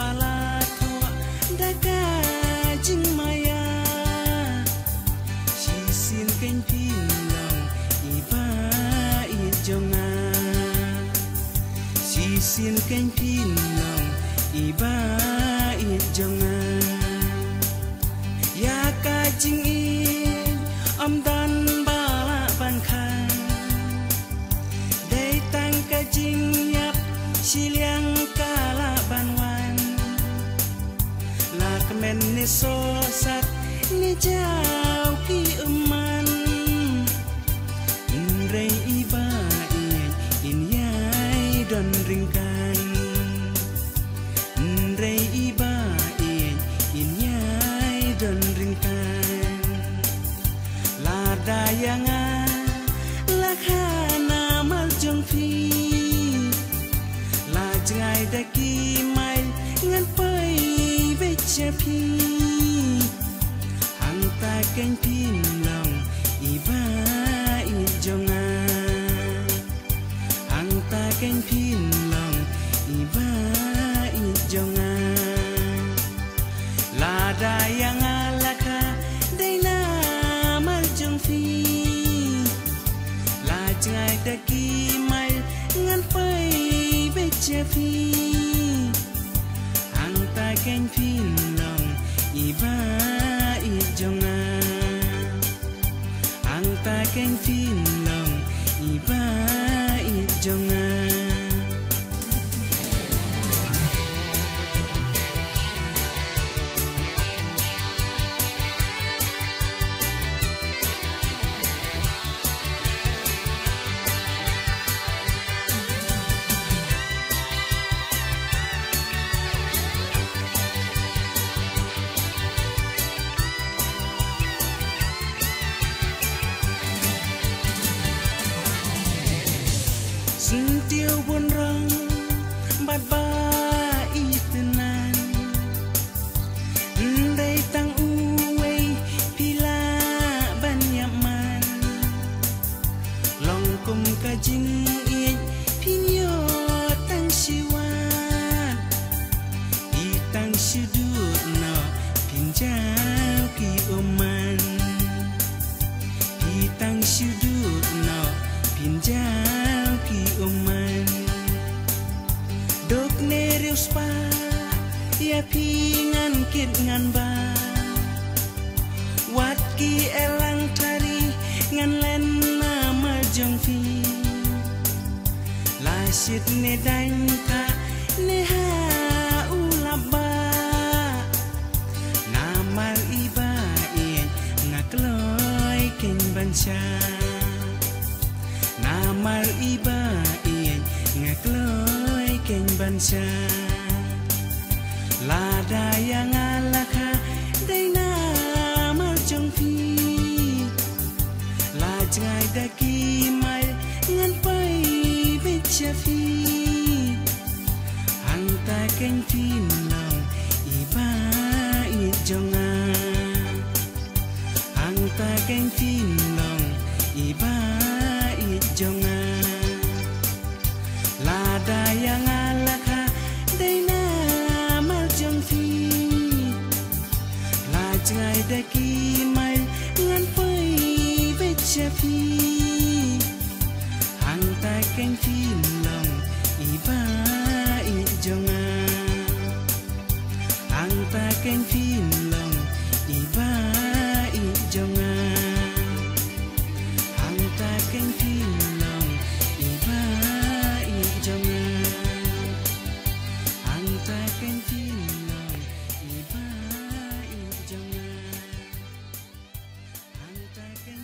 balatho daka jing maya sisin ken pinong iba ijonga sisin ken pinong iba ijonga ya ka jing in dan bala ban khan dei tang ka jing yap siliang kala banwan la kemen ni so sat ni jau ki eman rei iba in yai don ringkan rei iba in yai don ringkan la dayanga la khana mal jong phi la jangai daki mai ngan pai ve che phi hang ta ken pin long iba I jonga hang ta ken pin long iba I jonga la dayang alaka daina mal jong phi la jangai daki mai ngan pai che phi hang ta ken phin long iba I jonga hang ta ken phin long iba I jonga tiêu buồn rong bát ba itenan đây tang uwe pila ban yaman long kum ka jing i pinyo tang siwan I tang sidut no pinjau ki oman I tang sidut no pinjau ki oman dok nerius pa ya pingan kit ngan ba wat ki elang tari ngan len nama jong fi la sit ne dain ta ne ha ulaba namal iba ngakloi ken bancha namal iba ngakloi ken bancha la dayang alaka daina mal jong phi la jangai daki mai ngan pai ve che phi hang ta ken phin long iba I jonga hang ta ken phin long iba I jonga la dayang alaka daina mal jong phi la jangai daki mai ngan pai ve che phi hang ta ken phin long iba I jonga hang ta ken phin long iba I jonga hang ta ken phin long iba I jonga hang ta ken phin long iba I jonga hang ta ken